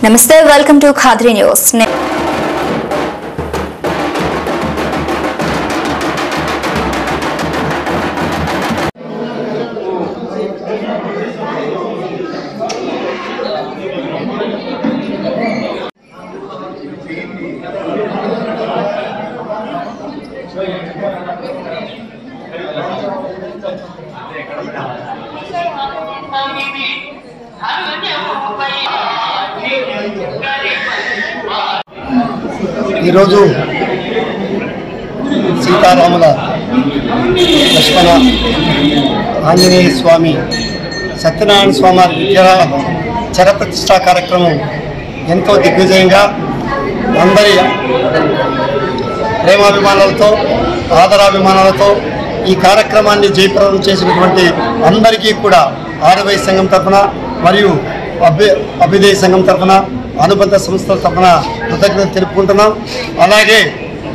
Namaste, welcome to Khadri News. ఈరోజు సీతారాముల లక్ష్మణ ఆంజనేయ స్వామి సత్యనారాయణ స్వామి విగ్రహ చరప్రతిష్ఠా కార్యక్రమం ఎంతో దిగ్విజయంగా అందరి ప్రేమాభిమానాలతో ఆదరాభిమానాలతో ఈ కార్యక్రమాన్ని జయప్రదం చేసినటువంటి అందరికీ కూడా ఆర్యవైశ్య సంఘం తరఫున మరియు అభ్యుదయ సంఘం తరఫున అనుబంధ సంస్థల తరఫున కృతజ్ఞతలు తెలుపుకుంటున్నాం. అలాగే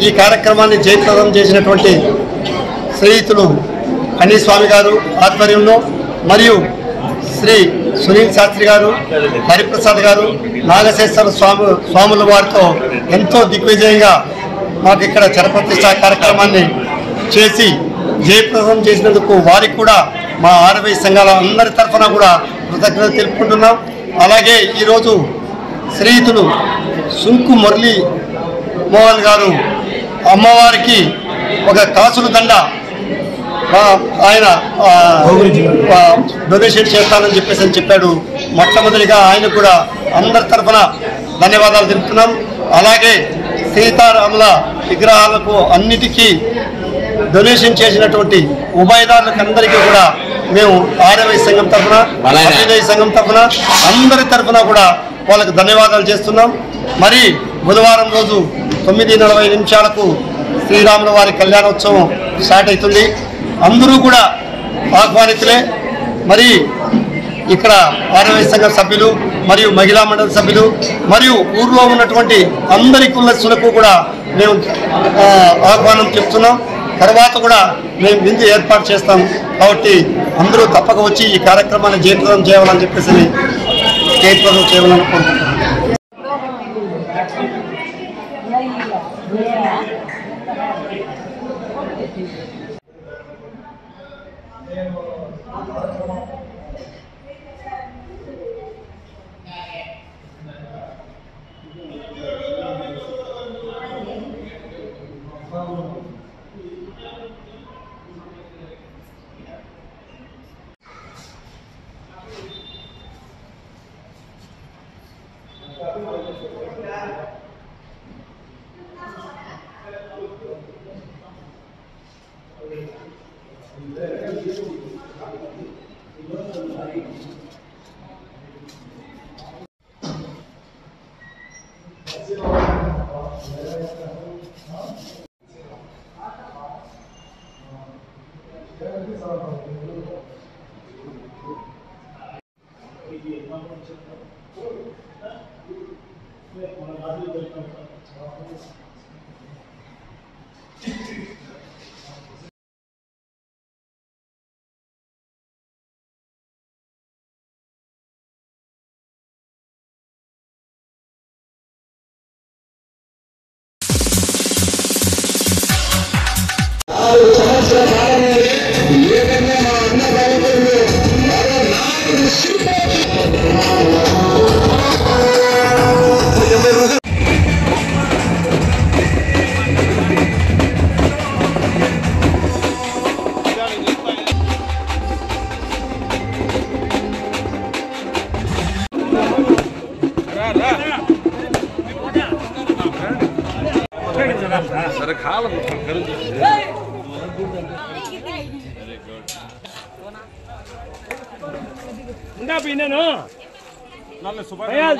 ఈ కార్యక్రమాన్ని జయప్రదం చేసినటువంటి శ్రీయుతులు కన్నీస్వామి గారు ఆధ్వర్యంలో మరియు శ్రీ సునీల్ శాస్త్రి గారు, హరిప్రసాద్ గారు, నాగశేశ్వర స్వాముల వారితో ఎంతో దిగ్విజయంగా మాకు ఇక్కడ చరప్రతిష్ఠ కార్యక్రమాన్ని చేసి జయప్రదం చేసినందుకు వారికి కూడా మా ఆర్యవైశ్య సంఘాల అందరి తరఫున కూడా కృతజ్ఞతలు తెలుపుకుంటున్నాం. అలాగే ఈరోజు శ్రీయుతులు సుంకు మురళీ మోహన్ గారు అమ్మవారికి ఒక కాసుల దండ ఆయన డొనేషన్ చేస్తానని చెప్పాడు. మొట్టమొదటిగా ఆయన కూడా అందరి తరఫున ధన్యవాదాలు తెలుపుతున్నాం. అలాగే సీతారాముల విగ్రహాలకు అన్నిటికీ డొనేషన్ చేసినటువంటి ఉభయదారులకు అందరికీ కూడా మేము ఆర్యవైశ్య సంఘం తరఫున అభ్యుదయ సంఘం తరఫున అందరి తరఫున కూడా వాళ్ళకు ధన్యవాదాలు చేస్తున్నాం. మరి బుధవారం రోజు 9:40 శ్రీరాముల వారి కళ్యాణోత్సవం స్టార్ట్ అవుతుంది. అందరూ కూడా ఆహ్వానితులే. మరి ఇక్కడ ఆర్యవైశ్య సంఘ సభ్యులు మరియు మహిళా మండలి సభ్యులు మరియు ఊర్లో ఉన్నటువంటి అందరి కులస్తులకు కూడా మేము ఆహ్వానం చెప్తున్నాం. తర్వాత కూడా మేము విందు ఏర్పాటు చేస్తాం. కాబట్టి అందరూ తప్పక వచ్చి ఈ కార్యక్రమాన్ని జయప్రదం చేయాలని చెప్పేసి జయప్రదం చేయాలని కోరుకుంటున్నాం.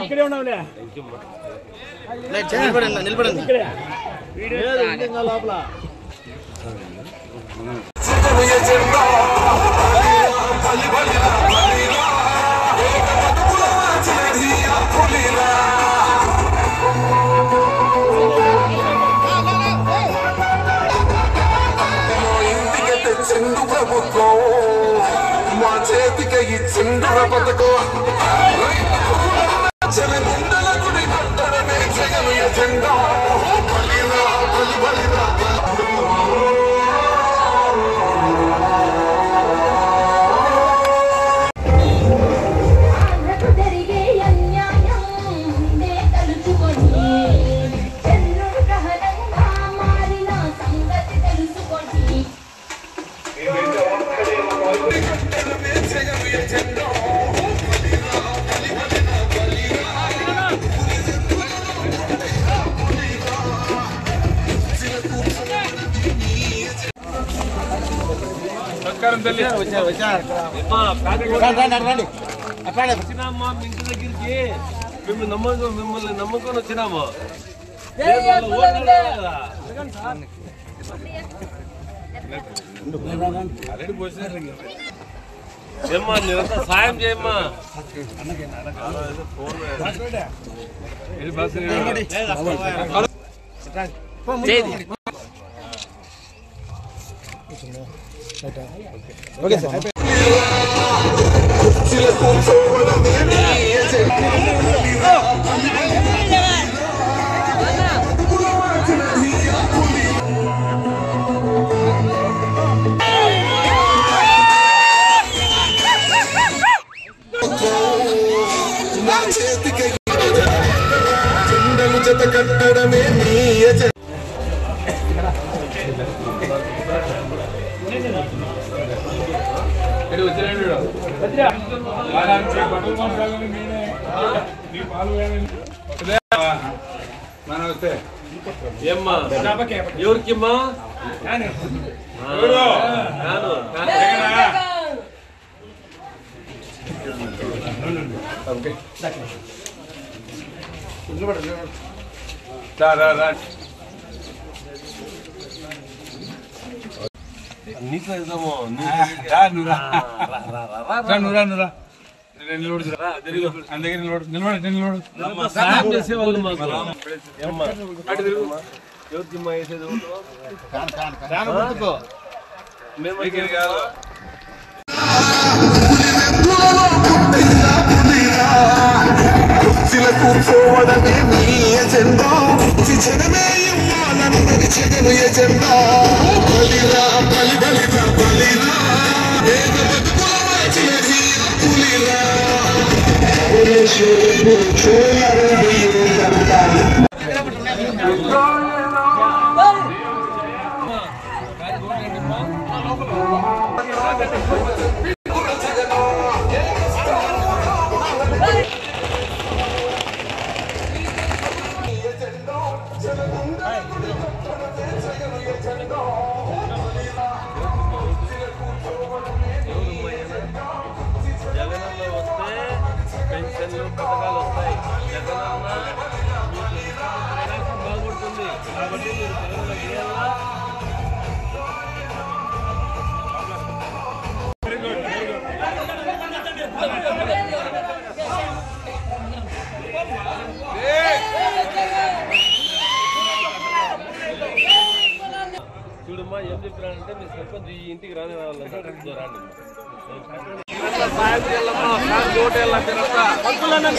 ఇక్కడే ఉన్నావులే నిలబడండి లోపల మా చేతికి ఈ చిందుల పథకం వచ్చినామా మీ ఇంటి దగ్గరికి మిమ్మల్ని నమ్ముకొని వచ్చినాము. ఏమ్మా మీరంతా సాయం చేయమ్మా. Okay sir. జత కట్టడమే నీ ఏమ్మా ఎవరికిమ్మా? నీకు వెళ్దాము. సాయం చేసేవాళ్ళు మాకు. ఎవరికిమ్మా వేసేది? మేము కూర్చోవడమే మీ ఎజెండా, జనమే ఇవ్వాలన్నది జగను ఎజెండా. బలిరా బలి బలిరా బలిరా, పేద బతుకుల మార్చిన ధీర పులిరా. జగనన్న వస్తే పెన్షన్లు పథకాలు వస్తాయి. జగనన్న బాగుపడుతుంది కాబట్టి మీరు జగనన్న చేయాలా? చూడమ్మా ఏం చెప్పినానంటే మీ సర్పంచ్ ఈ ఇంటికి రాని రావాలంటే రాండి. సాయం చేయాలమ్మా, ఫ్యాన్ ఓటు వెళ్ళాలి.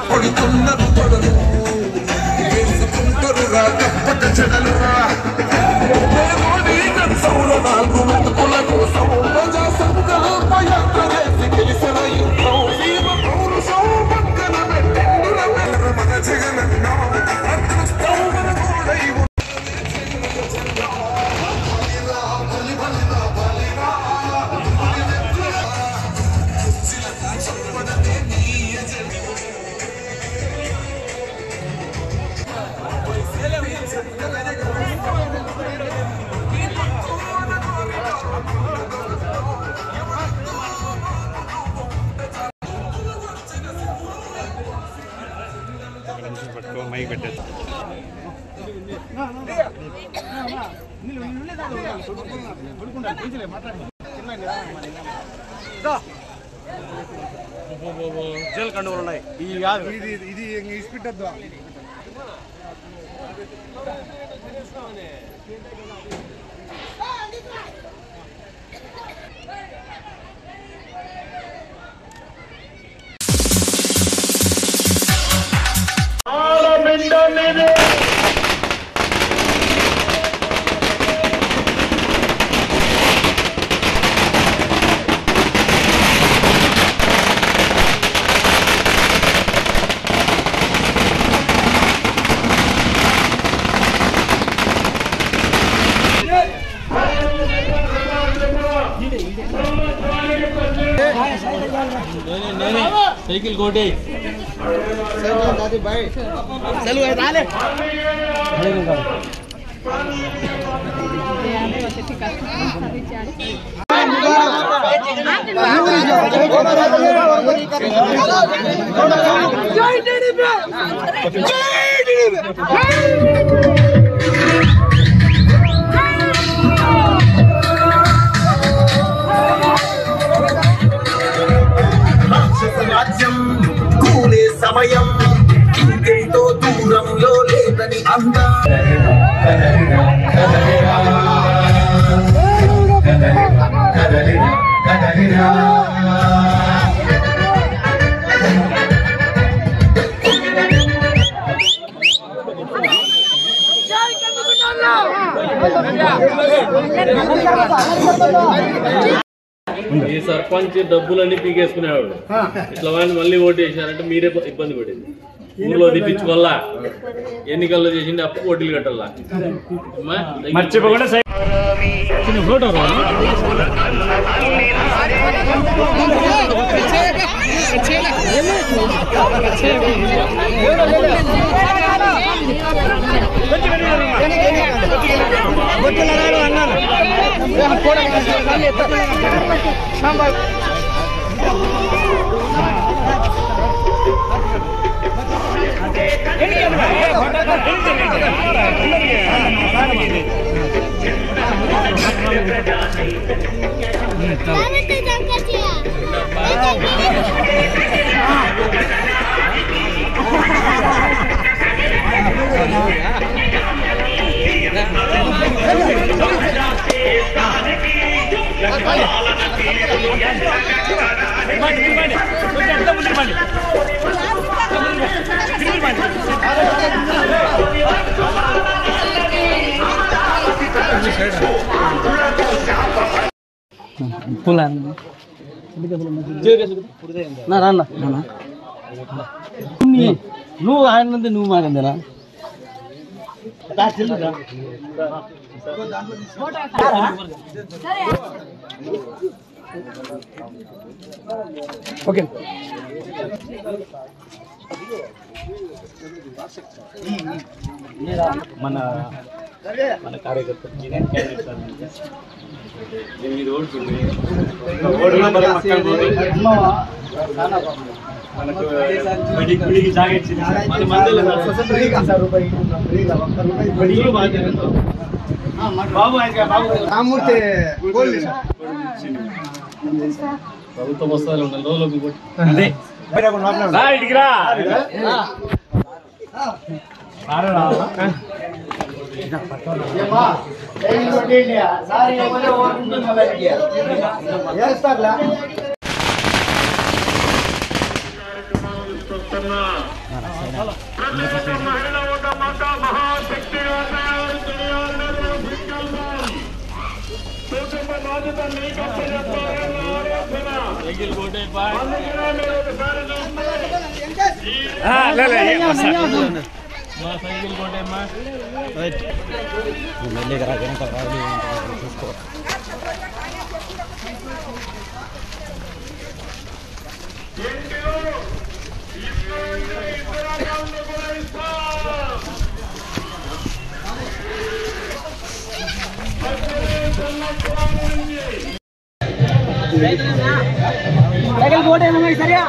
పడుతున్నారు పడలు వేసుకుంటారు రాకప్పట చెడలు సౌల నాలుగు మెతుకుల కోసం ప్రజా సంకల్ప యాత్ర చేసి గెలిసిన యుద్ధం సీమ పౌరుషం పక్కన పెట్టిండుల మన జగనన్న అదృష్టం మన తోడై జల్ కండువలు ఉన్నాయి. ఇది ఇసిపెట్టద్దు. సైకిల్ కోటి రాజ్యం కూలే సమయం ఇంకెంతో దూరంలో లేదని అందా ఈ సర్పంచ్ డబ్బులన్నీ పీకేసుకునేవాడు ఇట్లా వాళ్ళని మళ్ళీ ఓటు వేసారంటే మీరే ఇబ్బంది పడింది ఊర్లో దిప్పించుకోవాలా ఎన్నికల్లో చేసింది అప్పు ఓటీలు కట్టాలా మర్చిపోకుండా ఫోటో నువ్వు ఆయన నువ్వు మాకందేనా ఓకే మన మన కార్యకర్తలు ప్రభుత్వ వస్తాలు ఉండాలి రోజులకు సైకిల్ కోటేమ్మా సైకిల్ కోట ఏమన్నా సరియా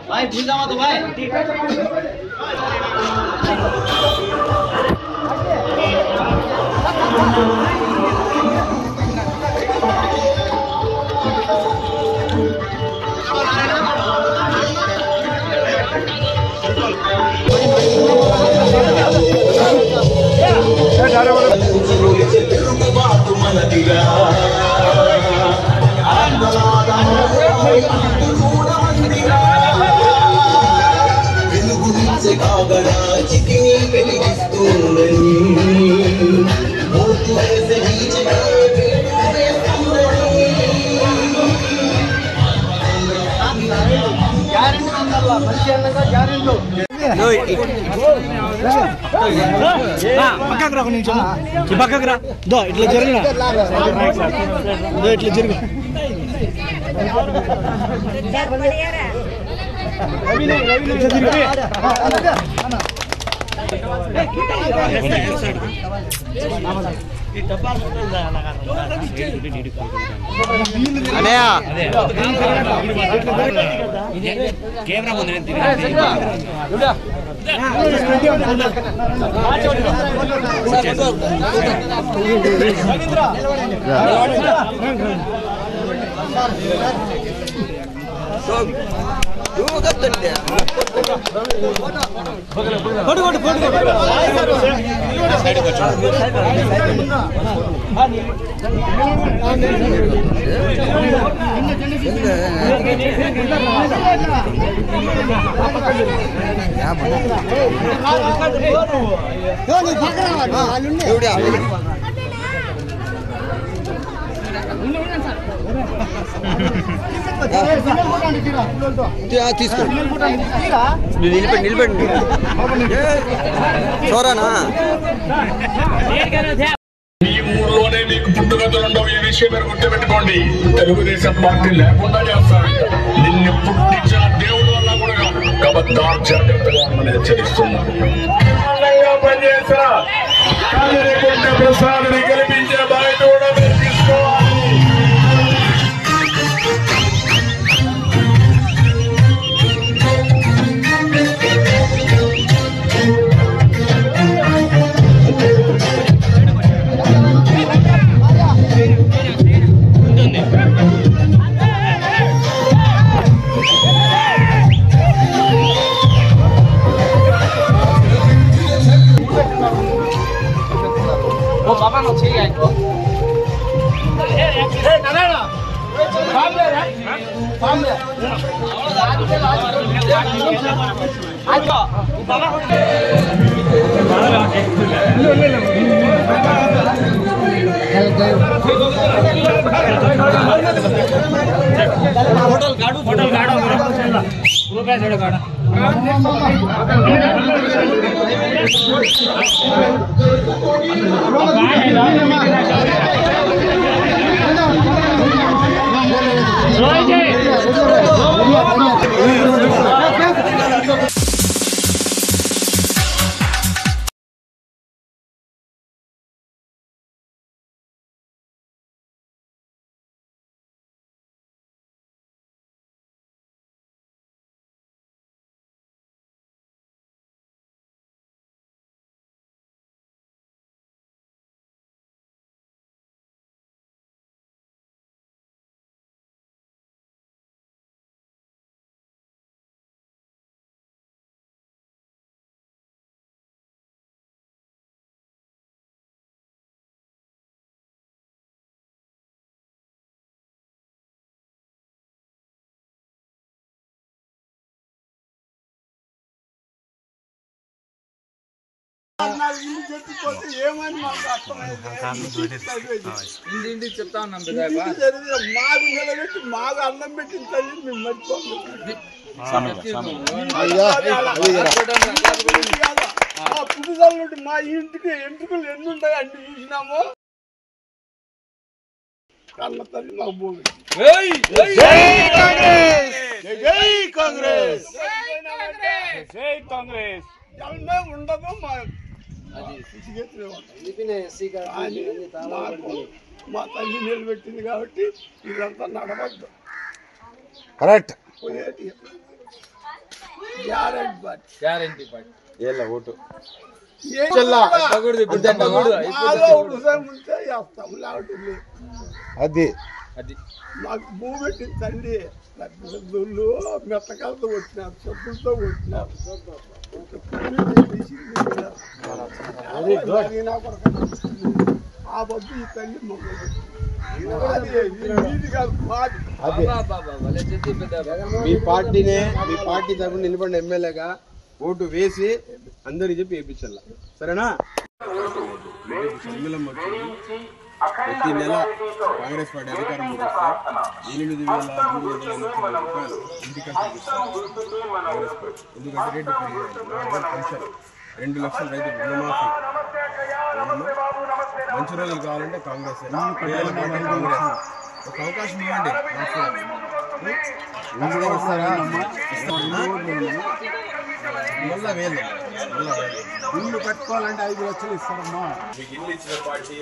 भाई भूल जाओ तो भाई తిరుగుబాటు మనదిగా పక్కకు రా, ఒక నిమిషం పక్కకు రా. ఇట్లా జరిగిన ఇట్లా జరిగి కెమెరా ముందు తీసుకోండి నిలబెట్టి చూరానా ఈ ఊర్లోనే మీకు పుట్టుగతులుండవు. ఈ విషయం మీరు గుర్తుపెట్టుకోండి. తెలుగుదేశం పార్టీ లేకుండా చేస్తారు. నిన్ను పుట్టించిన దేవుడు వల్ల కూడా కాబట్టి జాగ్రత్తగా మనం హెచ్చరిస్తున్నాను. పనిచేసిన ప్రసాద్ని గెలిపించే బాధ్యత కూడా మీరు తీసుకోవాలి. ఇంటింటికి చెప్తా ఉన్నాం మాకు నిలబెట్టి మాకు అన్నం పెట్టిన తల్లి మేము మర్చిపోండి. పుట్టుదల మా ఇంటికి ఎంట్రుకలు ఎన్ని ఉంటాయి అన్ని చూసినాము. కన్న తల్లి మాకు భూమి. జన్మే ఉండదు మా తల్లి నిలబెట్టింది కాబట్టి ఇదంతా నడవద్దు. కరెక్ట్. గ్యారెంటీ ఓటు అది అది మాకు భూ పెట్టింది తల్లి. దొల్లు మెత్తకాలతో వచ్చినారు, చెప్పులతో వచ్చినారు. ఆ బొద్దు ఈ తల్లి మీ పార్టీ తరఫున నిలబడిన ఎమ్మెల్యేగా ఓటు వేసి అందరికి చెప్పి వేయించాల. సరేనా? ప్రతి నెల కాంగ్రెస్ పార్టీ అధికారంలోకి వస్తే 8,380 రూపాయలు ఇంటికి చూపిస్తారు కాంగ్రెస్ పార్టీ. ఎందుకంటే రేటు పెరిగాయి. 2 లక్షల రైతు రుణమాఫీ. మంచి రోజులు కావాలంటే కాంగ్రెస్ ఒక అవకాశం ఇవ్వండి. మళ్ళా వేలు ఇల్లు కట్టుకోవాలంటే 5 లక్షలు ఇస్తారమ్మా. మీకు ఇల్లు ఇచ్చిన పార్టీ,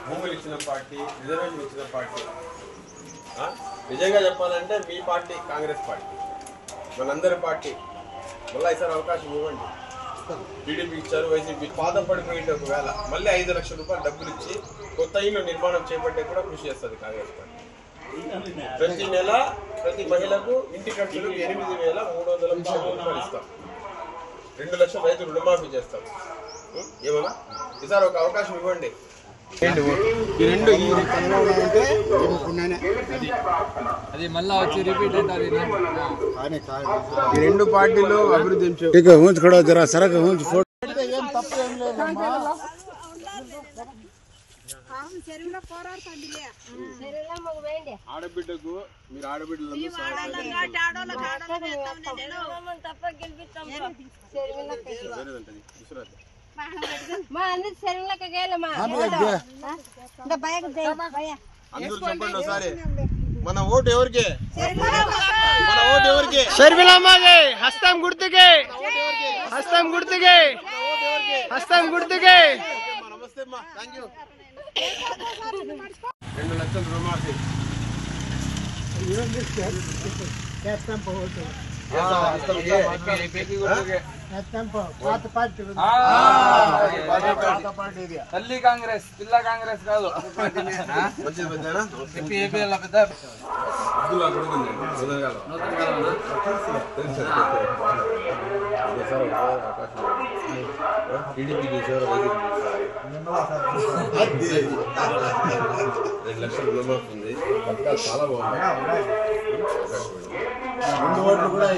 భూములు ఇచ్చిన పార్టీ, రిజర్వేషన్ ఇచ్చిన పార్టీ. నిజంగా చెప్పాలంటే మీ పార్టీ కాంగ్రెస్ పార్టీ, మనందరి పార్టీ. మళ్ళీ ఈసారి అవకాశం ఇవ్వండి. టీడీపీ ఇచ్చారు, వైసీపీ పాత పడిపోయింది. ఒకవేళ మళ్ళీ 5 లక్షల రూపాయలు డబ్బులు ఇచ్చి కొత్త ఇల్లు నిర్మాణం చేపట్టే కూడా కృషి చేస్తుంది కాంగ్రెస్ పార్టీ. ప్రతి నెల ప్రతి మహిళకు ఇంటి ఖర్చులు 8,390 రూపాయలు ఇస్తాం. 2 లక్షల రైతు రుణమాఫీ చేస్తాం. ఏమన్నా ఈసారి ఒక అవకాశం ఇవ్వండి. అది మళ్ళా వచ్చి రిపీట్ అవుతుంది. ఈ 2 పార్టీలు అభివృద్ధి ఆడబిడ్డకు మీరు ఆడబిడ్డలు అందరూ చెప్పండి ఒకసారి. మన ఓటు ఎవరికి? మన ఓటు ఎవరికి? షర్మిలమ్మకి హస్తం గుర్తుకే, హస్తం గుర్తుకే, హస్తం గుర్తుకే. నమస్తే అమ్మా, థ్యాంక్ యూ. 2 లక్షల రుణమాఫీ. తల్లి కాంగ్రెస్, పిల్ల కాంగ్రెస్ కాదు. టీడీపీ 2 లక్షల రుణమాఫీ ఉంది. పథకాలు చాలా బాగున్నాయి. 2 ఓట్లు కూడా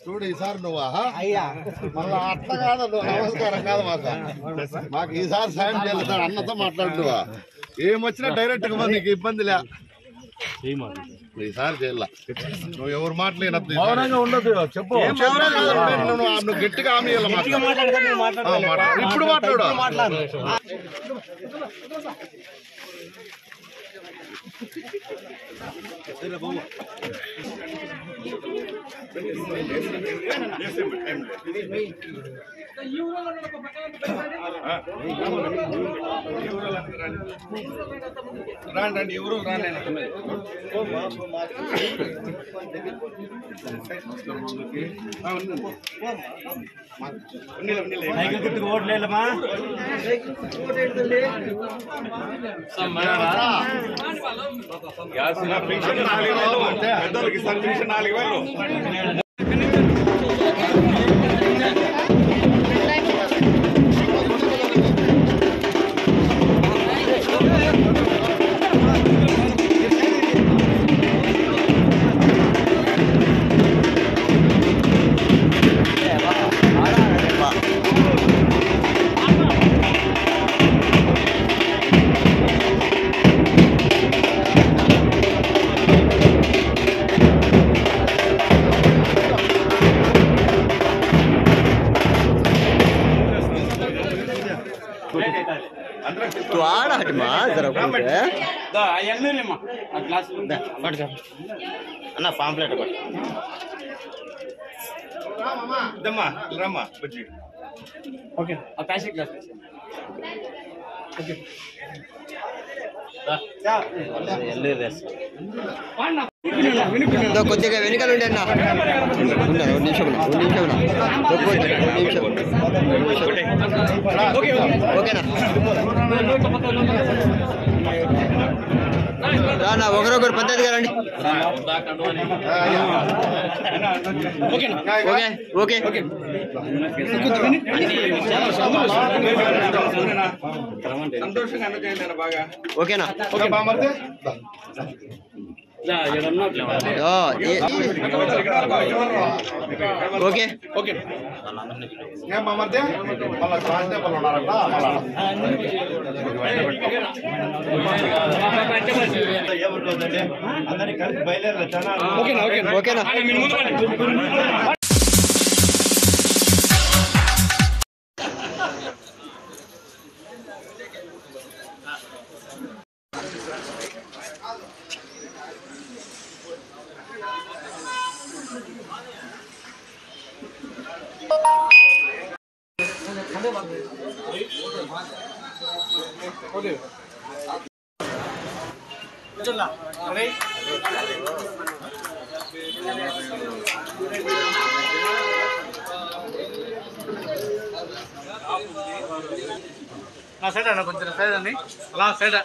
చూడు ఈసారి నువ్వా మళ్ళా అట్లా కాదు, నువ్వు నమస్కారం కాదు మాకు ఈసారి సాయం చేయాలి సార్, అన్నతో మాట్లాడుతువా ఏమొచ్చినా డైరెక్ట్ గా నీకు ఇబ్బందిలే, ఈసారి చేయాల. నువ్వు ఎవరు మాట్లాడినప్పుడు ఉండదు, చెప్పు. నువ్వు గట్టిగా హామీ ఇప్పుడు మాట్లాడు. రండి ఎవరు రాండి పెద్దలకి సంతృప్తి 4000 అన్న పాంప్లెట్ దమ్మా రమ్మా బుజ్జి. ఓకే ఆ ప్లాస్టిక్ గ్లాస్ ఓకే కొద్దిగా వెనుకలు ఉండే అన్న నిమిషం ఓకేనా రానా ఒకరొకరు పద్ధతిగా రండి. ఓకే ఓకే సంతోషంగా అందజేయండి బాగా. ఓకేనా ఓకే ఓకే మా మధ్య మళ్ళీ కానిస్టేబుల్ ఉన్నారంట, అందరినీ కలిసి బయలుదేరాలి. ఓకేనా సైడ్ అన్న కొంచెం సైడ్ అండి అలా సైడ్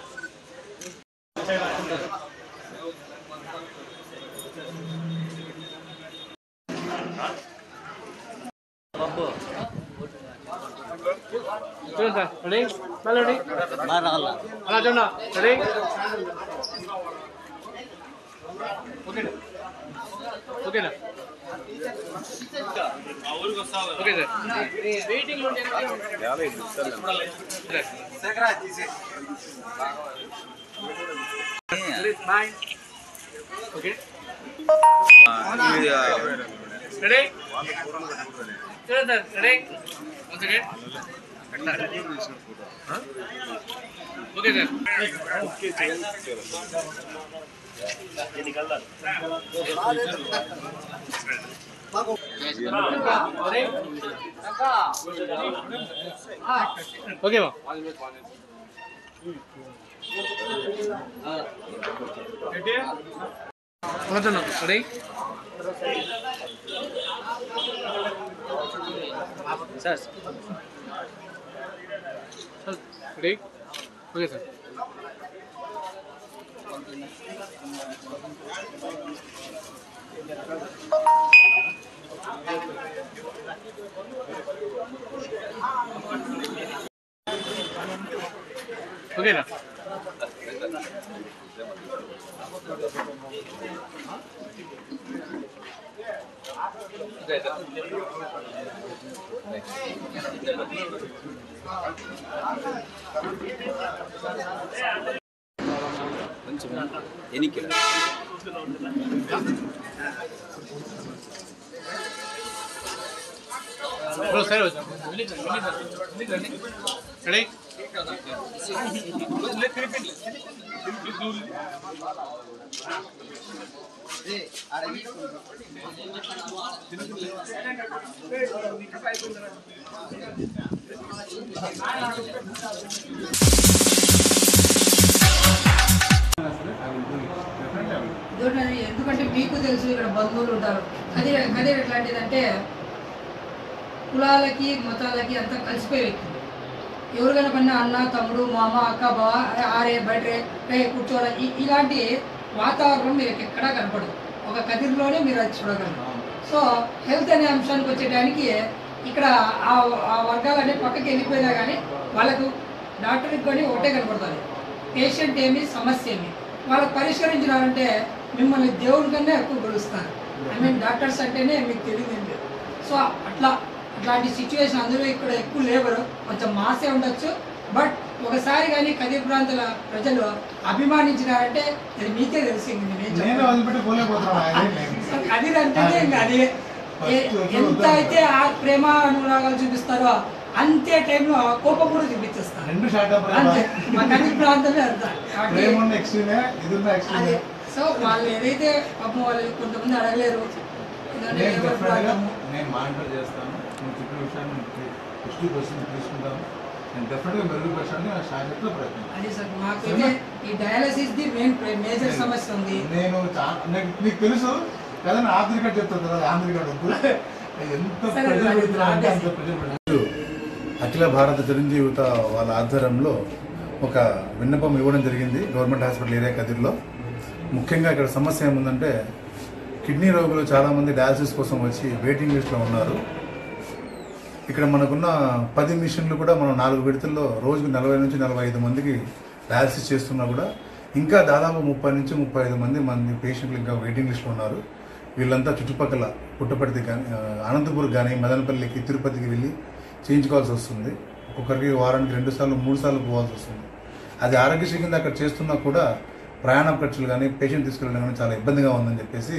చూడండి సార్ రెడీ రెడీ అలా చూడండి రెడీ ఓకేనా ఓకేనా okay sir waiting okay ready చూడండి sir ready okay sir okay బా ready sir ready okay sir ఓకేనా ఎన్నికల ఎందుకంటే మీకు తెలుసు ఇక్కడ బంధువులు ఉంటారు. అదే అదే ఎట్లాంటిదంటే కులాలకి మతాలకి అంతా కలిసిపోయి వ్యక్తి. ఎవరు కనుకన్నా అన్న తమ్ముడు మామ అక్క బావ ఆరే బయట కూర్చోవాలి ఇలాంటి వాతావరణం మీకు ఎక్కడా కనపడదు. ఒక కదిరిలోనే మీరు అది చూడగలరు. సో హెల్త్ అనే అంశానికి వచ్చేటానికి ఇక్కడ ఆ వర్గాలన్నీ పక్కకి వెళ్ళిపోయినా కానీ వాళ్ళకు డాక్టర్కి కానీ ఒకటే కనపడుతుంది. పేషెంట్ ఏమి సమస్య ఏమి వాళ్ళకి పరిష్కరించినారంటే మిమ్మల్ని దేవుడి కన్నా ఎక్కువ గెలుస్తారు. ఐ మీన్ డాక్టర్స్ అంటేనే మీకు తెలియదు. సో అట్లాంటి సిచ్యువేషన్ అందులో ఇక్కడ ఎక్కువ లేబరు కొంచెం మాసే ఉండొచ్చు. బట్ ఒకసారి కానీ కదిరి ప్రాంతాల ప్రజలు అభిమానించినారంటే అది మీకే తెలిసింది. కదిరి అంటేనే ఇంకా అది ఎంత అయితే ఆ ప్రేమ అనురాగాలు చూపిస్తారో అంతే టైంలో కోపం కూడా చూపించేస్తారు. అంతే మా కదిరి ప్రాంతమే అంతా. సో వాళ్ళు ఏదైతే పాపం వాళ్ళు కొంతమంది అడగలేరు. నేను మానిటర్ చేస్తాను. నేను చెప్పిన విషయాన్ని 50% తీసుకుంటాను. నేను డెఫినెట్గా మెరుగుపరచడానికి నా శారీరక ప్రయత్నం. అది సార్ మాకైతే ఈ డయాలసిస్ ది మేజర్ సమస్య ఉంది. నేను మీకు తెలుసు కదా, ఆంధ్ర కార్డు చెప్తాను కదా, ఆంధ్ర కార్డు వద్దు. ఎంత అఖిల భారత చిరంజీవి యువత వాళ్ళ ఆధ్వర్యంలో ఒక విన్నపం ఇవ్వడం జరిగింది గవర్నమెంట్ హాస్పిటల్ ఏరియా కదిరిలో. ముఖ్యంగా ఇక్కడ సమస్య ఏముందంటే కిడ్నీ రోగులు చాలామంది డయాలసిస్ కోసం వచ్చి వెయిటింగ్ లిస్ట్లో ఉన్నారు. ఇక్కడ మనకున్న 10 మిషన్లు కూడా మనం 4 విడతల్లో రోజుకు 40 నుంచి 45 మందికి డయాలసిస్ చేస్తున్నా కూడా ఇంకా దాదాపు 30 నుంచి 35 మంది పేషెంట్లు ఇంకా వెయిటింగ్ లిస్ట్లో ఉన్నారు. వీళ్ళంతా చుట్టుపక్కల పుట్టపర్తి కానీ అనంతపూర్ కానీ మదనపల్లికి తిరుపతికి వెళ్ళి చేయించుకోవాల్సి వస్తుంది. ఒక్కొక్కరికి వారానికి 2 సార్లు 3 సార్లు పోవాల్సి వస్తుంది. అది ఆరోగ్యశ్రీ కింద అక్కడ చేస్తున్నా కూడా ప్రయాణ ఖర్చులు కానీ పేషెంట్ తీసుకెళ్ళడం కానీ చాలా ఇబ్బందిగా ఉందని చెప్పేసి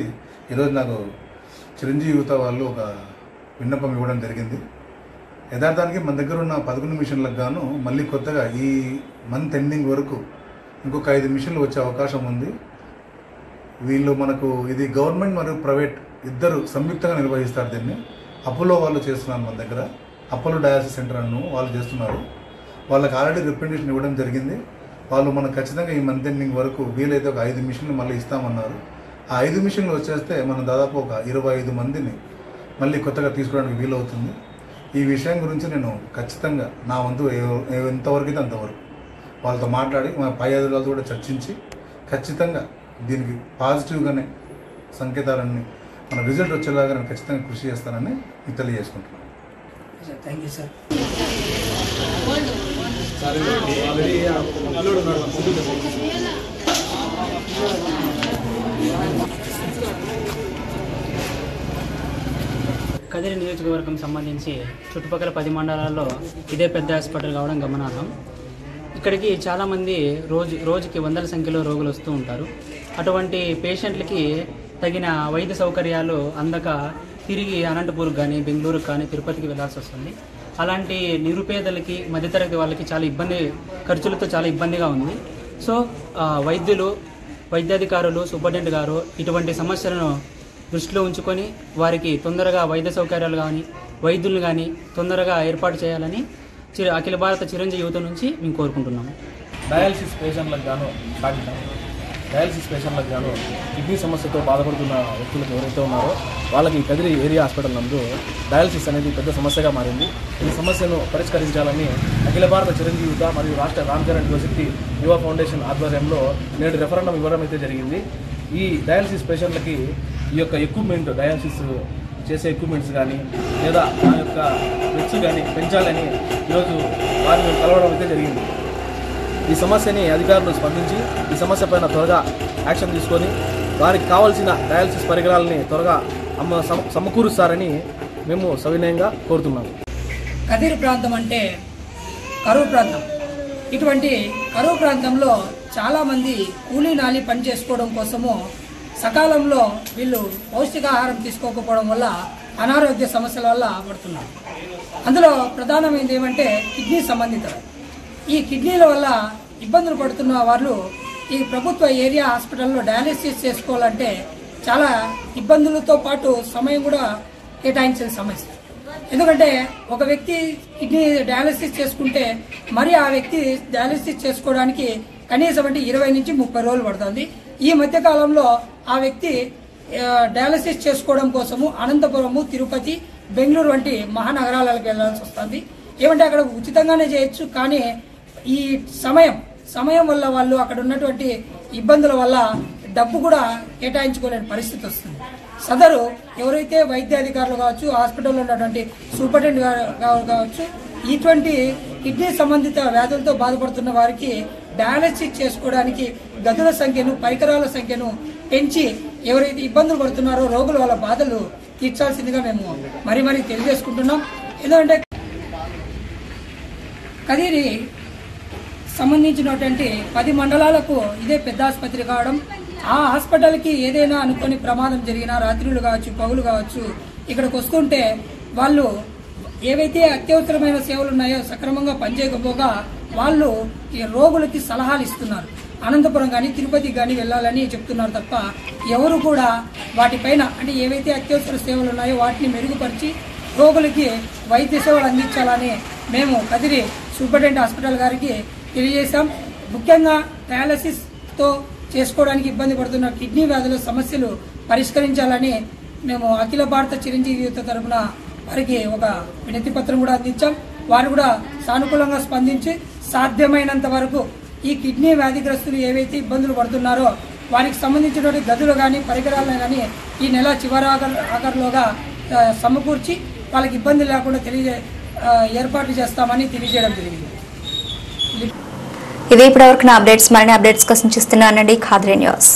ఈరోజు నాకు చిరంజీవి యువత వాళ్ళు ఒక విన్నపం ఇవ్వడం జరిగింది. యథార్థానికి మన దగ్గర ఉన్న 11 మిషన్లకు గాను మళ్ళీ కొత్తగా ఈ మంత్ ఎండింగ్ వరకు ఇంకొక 5 మిషన్లు వచ్చే అవకాశం ఉంది. వీళ్ళు మనకు ఇది గవర్నమెంట్ మరియు ప్రైవేట్ ఇద్దరు సంయుక్తంగా నిర్వహిస్తారు. దీన్ని అపోలో వాళ్ళు చేస్తున్నారు. మన దగ్గర అపోలో డయాలసిస్ సెంటర్ అను వాళ్ళు చేస్తున్నారు. వాళ్ళకి ఆల్రెడీ రిప్రజెంటేషన్ ఇవ్వడం జరిగింది. వాళ్ళు మనకు ఖచ్చితంగా ఈ మంత్ ఎండింగ్ వరకు వీలైతే ఒక 5 మిషన్లు మళ్ళీ ఇస్తామన్నారు. ఆ 5 మిషన్లు వచ్చేస్తే మనం దాదాపు ఒక 25 మందిని మళ్ళీ కొత్తగా తీసుకోవడానికి వీలవుతుంది. ఈ విషయం గురించి నేను ఖచ్చితంగా నా వంతు ఎంతవరకు అయితే అంతవరకు వాళ్ళతో మాట్లాడి మా పై అధికారులతో కూడా చర్చించి ఖచ్చితంగా దీనికి పాజిటివ్గానే సంకేతాలన్నీ మన రిజల్ట్ వచ్చేలాగా నేను ఖచ్చితంగా కృషి చేస్తానని మీకు తెలియజేసుకుంటున్నాను. Thank you sir. కదిరి నియోజకవర్గం సంబంధించి చుట్టుపక్కల 10 మండలాల్లో ఇదే పెద్ద హాస్పిటల్ కావడం గమనార్హం. ఇక్కడికి చాలామంది రోజుకి వందల సంఖ్యలో రోగులు వస్తూ ఉంటారు. అటువంటి పేషెంట్లకి తగిన వైద్య సౌకర్యాలు అందక తిరిగి అనంతపూర్కి కానీ బెంగళూరుకు కానీ తిరుపతికి వెళ్లాల్సి వస్తుంది. అలాంటి నిరుపేదలకి మధ్యతరగతి వాళ్ళకి ఖర్చులతో చాలా ఇబ్బందిగా ఉంది. సో వైద్యులు, వైద్యాధికారులు, సూపరింటెండెంట్ గారు ఇటువంటి సమస్యలను దృష్టిలో ఉంచుకొని వారికి తొందరగా వైద్య సౌకర్యాలు కానీ వైద్యులను కానీ తొందరగా ఏర్పాటు చేయాలని అఖిల భారత చిరంజీవి యువత నుంచి మేము కోరుకుంటున్నాము. డయాలసిస్ పేషెంట్లకు గాను కిడ్నీ సమస్యతో బాధపడుతున్న వ్యక్తులకు ఎవరైతే ఉన్నారో వాళ్ళకి కదిరి ఏరియా హాస్పిటల్ నందు డయాలసిస్ అనేది పెద్ద సమస్యగా మారింది. ఈ సమస్యను పరిష్కరించాలని అఖిల భారత చిరంజీవి యువత మరియు రాష్ట్ర రామచరణ్ యువశక్తి యువ ఫౌండేషన్ ఆధ్వర్యంలో నేడు రెఫరెండం ఇవ్వడం అయితే జరిగింది. ఈ డయాలసిస్ పేషెంట్లకి ఈ యొక్క ఎక్విప్మెంట్, డయాలసిస్ చేసే ఎక్విప్మెంట్స్ కానీ లేదా ఆ యొక్క వెచ్చు కానీ పెంచాలని ఈరోజు వారిని కలవడం అయితే జరిగింది. ఈ సమస్యని అధికారులు స్పందించి ఈ సమస్య పైన త్వరగా యాక్షన్ తీసుకొని వారికి కావాల్సిన డయాలసిస్ పరికరాలని త్వరగా సమకూరుస్తారని మేము సవినయంగా కోరుతున్నాము. కదిరి ప్రాంతం అంటే కరువు ప్రాంతం. ఇటువంటి కరువు ప్రాంతంలో చాలామంది కూలీ నాలి పని చేసుకోవడం కోసము సకాలంలో వీళ్ళు పౌష్టికాహారం తీసుకోకపోవడం వల్ల అనారోగ్య సమస్యల వల్ల పడుతున్నారు. అందులో ప్రధానమైనది ఏమంటే కిడ్నీ సంబంధిత. ఈ కిడ్నీల వల్ల ఇబ్బందులు పడుతున్న వాళ్ళు ఈ ప్రభుత్వ ఏరియా హాస్పిటల్లో డయాలిసిస్ చేసుకోవాలంటే చాలా ఇబ్బందులతో పాటు సమయం కూడా కేటాయించిన సమస్య. ఎందుకంటే ఒక వ్యక్తి కిడ్నీ డయాలిసిస్ చేసుకుంటే మరి ఆ వ్యక్తి డయాలిసిస్ చేసుకోవడానికి కనీసం అంటే 20 నుంచి 30 రోజులు పడుతుంది. ఈ మధ్యకాలంలో ఆ వ్యక్తి డయాలిసిస్ చేసుకోవడం కోసము అనంతపురము, తిరుపతి, బెంగళూరు వంటి మహానగరాలకు వెళ్లాల్సి వస్తుంది. ఏమంటే అక్కడ ఉచితంగానే చేయొచ్చు, కానీ ఈ సమయం వల్ల వాళ్ళు అక్కడ ఉన్నటువంటి ఇబ్బందుల వల్ల డబ్బు కూడా కేటాయించుకోలేని పరిస్థితి వస్తుంది. సదరు ఎవరైతే వైద్యాధికారులు కావచ్చు, హాస్పిటల్లో ఉన్నటువంటి సూపరింటెండెంట్ కావచ్చు, ఇటువంటి కిడ్నీ సంబంధిత వ్యాధులతో బాధపడుతున్న వారికి డయాలసిస్ చేసుకోవడానికి గదుల సంఖ్యను, పరికరాల సంఖ్యను పెంచి ఎవరైతే ఇబ్బందులు పడుతున్నారో రోగులు వాళ్ళ బాధలు తీర్చాల్సిందిగా మేము మరీ తెలియజేసుకుంటున్నాం. ఎందుకంటే కదిరి సంబంధించినటువంటి 10 మండలాలకు ఇదే పెద్ద ఆసుపత్రి కావడం, ఆ హాస్పిటల్కి ఏదైనా అనుకోని ప్రమాదం జరిగినా రాత్రులు కావచ్చు, పగులు కావచ్చు, ఇక్కడికి వస్తుంటే వాళ్ళు ఏవైతే అత్యవసరమైన సేవలు ఉన్నాయో సక్రమంగా పనిచేయకపోగా వాళ్ళు ఈ రోగులకి సలహాలు ఇస్తున్నారు. అనంతపురం కానీ తిరుపతికి కానీ వెళ్ళాలని చెప్తున్నారు తప్ప ఎవరు కూడా వాటిపైన అంటే ఏవైతే అత్యవసర సేవలు ఉన్నాయో వాటిని మెరుగుపరిచి రోగులకి వైద్య సేవలు అందించాలని మేము కదిరి సూపరింటెండెంట్ హాస్పిటల్ గారికి తెలియజేశాం. ముఖ్యంగా డయాలసిస్తో చేసుకోవడానికి ఇబ్బంది పడుతున్న కిడ్నీ వ్యాధుల సమస్యలు పరిష్కరించాలని మేము అఖిల భారత చిరంజీవి యూత్ తరఫున వారికి ఒక వినతి పత్రం కూడా అందించాం. వారు కూడా సానుకూలంగా స్పందించి సాధ్యమైనంత వరకు ఈ కిడ్నీ వ్యాధిగ్రస్తులు ఏవైతే ఇబ్బందులు పడుతున్నారో వారికి సంబంధించినటువంటి గదులు కానీ పరికరాలను కానీ ఈ నెల చివరి ఆఖరులోగా సమకూర్చి వాళ్ళకి ఇబ్బంది లేకుండా ఏర్పాట్లు చేస్తామని తెలియజేయడం జరిగింది. ఇవి ఇప్పటివరకు అప్డేట్స్. మరిన్ని అప్డేట్స్ కోసం చూస్తున్నానండి ఖాద్రి న్యూస్.